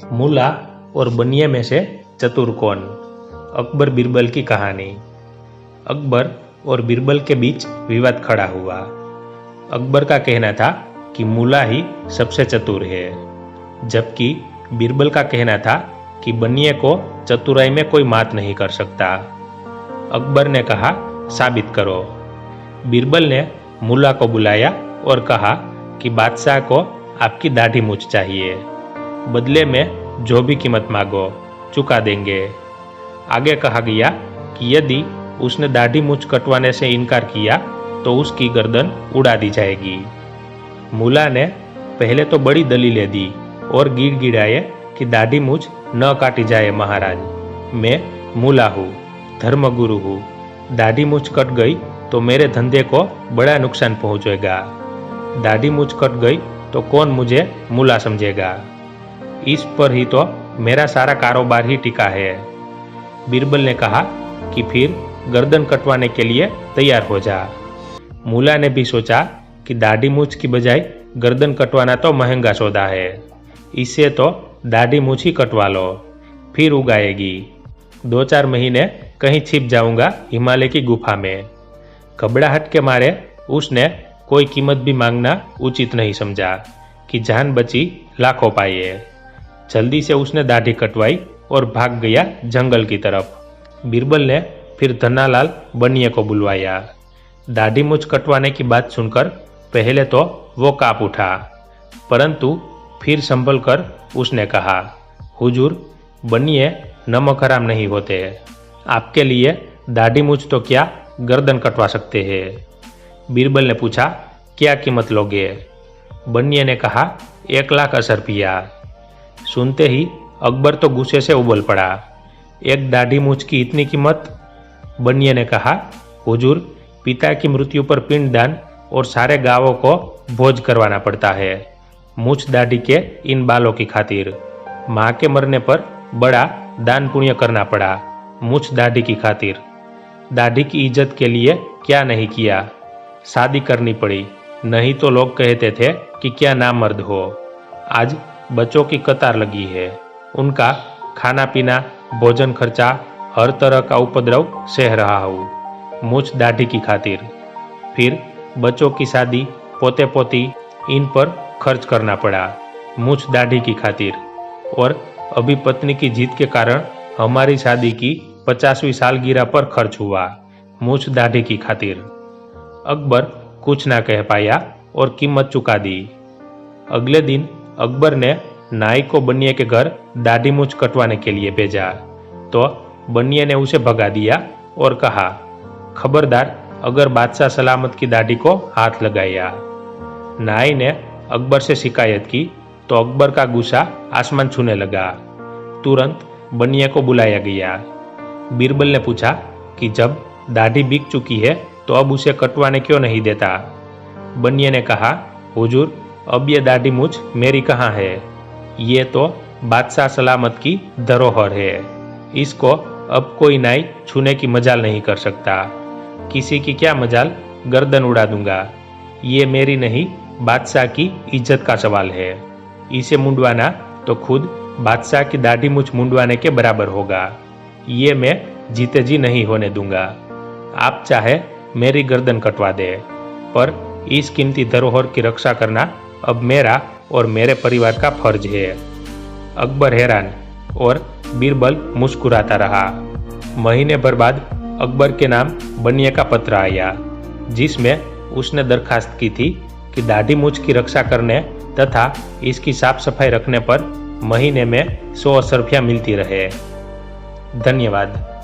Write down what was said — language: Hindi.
मूला और बनिए में से चतुर कौन? अकबर बीरबल की कहानी। अकबर और बीरबल के बीच विवाद खड़ा हुआ। अकबर का कहना था कि मूला ही सबसे चतुर है, जबकि बीरबल का कहना था कि बनिए को चतुराई में कोई मात नहीं कर सकता। अकबर ने कहा, साबित करो। बीरबल ने मूला को बुलाया और कहा कि बादशाह को आपकी दाढ़ी मूछ चाहिए, बदले में जो भी कीमत मांगो चुका देंगे। आगे कहा गया कि यदि उसने दाढ़ी मूछ कटवाने से इनकार किया तो उसकी गर्दन उड़ा दी जाएगी। मूला ने पहले तो बड़ी दलीलें दी और गिड़गिड़ाए कि दाढ़ी मूछ न काटी जाए महाराज, मैं मूला हूँ, धर्मगुरु हूँ, दाढ़ी मूछ कट गई तो मेरे धंधे को बड़ा नुकसान पहुँचेगा। दाढ़ी मूछ कट गई तो कौन मुझे मूला समझेगा? इस पर ही तो मेरा सारा कारोबार ही टिका है। बीरबल ने कहा कि फिर गर्दन कटवाने के लिए तैयार हो जा। मूला ने भी सोचा कि दाढ़ी मूछ की बजाय गर्दन कटवाना तो महंगा सौदा है, इससे तो दाढ़ी मूछ ही कटवा लो, फिर उगाएगी। 2-4 महीने कहीं छिप जाऊंगा हिमालय की गुफा में। घबराहट के मारे उसने कोई कीमत भी मांगना उचित नहीं समझा कि जान बची लाखों पाए। जल्दी से उसने दाढ़ी कटवाई और भाग गया जंगल की तरफ। बीरबल ने फिर धनालाल बनिए को बुलवाया। दाढ़ी मूछ कटवाने की बात सुनकर पहले तो वो कांप उठा, परंतु फिर संभल कर उसने कहा, हुजूर, बनिए नमक हराम नहीं होते, आपके लिए दाढ़ी मूछ तो क्या गर्दन कटवा सकते हैं। बीरबल ने पूछा, क्या कीमत लोगे? बनिए ने कहा, 1 लाख असरपिया। सुनते ही अकबर तो गुस्से से उबल पड़ा। एक दाढ़ी मूछ की इतनी कीमत? बनिए ने कहा, हुजूर, पिता की मृत्यु पर पिंडदान और सारे गांवों को भोज करवाना पड़ता है, मूछ दाढ़ी के इन बालों की खातिर। माँ के मरने पर बड़ा दान पुण्य करना पड़ा, मूछ दाढ़ी की खातिर। दाढ़ी की इज्जत के लिए क्या नहीं किया, शादी करनी पड़ी, नहीं तो लोग कहते थे कि क्या नामर्द हो। आज बच्चों की कतार लगी है, उनका खाना पीना, भोजन खर्चा, हर तरह का उपद्रव सह रहा हूँ, मूछ दाढ़ी की खातिर। फिर बच्चों की शादी, पोते पोती, इन पर खर्च करना पड़ा, मूछ दाढ़ी की खातिर। और अभी पत्नी की जीत के कारण हमारी शादी की 50वीं सालगिरह पर खर्च हुआ, मूछ दाढ़ी की खातिर। अकबर कुछ ना कह पाया और कीमत चुका दी। अगले दिन अकबर ने नाई को बनिए के घर दाढ़ी मूछ कटवाने के लिए भेजा, तो बनिए ने उसे भगा दिया और कहा, खबरदार अगर बादशाह सलामत की दाढ़ी को हाथ लगाया। नाई ने अकबर से शिकायत की तो अकबर का गुस्सा आसमान छूने लगा। तुरंत बनिए को बुलाया गया। बीरबल ने पूछा कि जब दाढ़ी बिक चुकी है तो अब उसे कटवाने क्यों नहीं देता? बनिए ने कहा, हुजूर, अब ये दाढ़ी मूछ मेरी कहाँ है, ये तो बादशाह सलामत की धरोहर है, इसको अब कोई नाई छूने की मजाल नहीं कर सकता। किसी की क्या मजाल, गर्दन उड़ा दूंगा। ये मेरी नहीं, बादशाह की इज्जत का सवाल है। इसे मुंडवाना तो खुद बादशाह की दाढ़ी मूछ मुंडवाने के बराबर होगा। ये मैं जीते जी नहीं होने दूंगा। आप चाहे मेरी गर्दन कटवा दे, पर इस कीमती धरोहर की रक्षा करना अब मेरा और मेरे परिवार का फर्ज है। अकबर हैरान और बीरबल मुस्कुराता रहा। महीने भर बाद अकबर के नाम बनिए का पत्र आया, जिसमें उसने दरखास्त की थी कि दाढ़ी मूछ की रक्षा करने तथा इसकी साफ सफाई रखने पर महीने में 100 असरफियाँ मिलती रहे। धन्यवाद।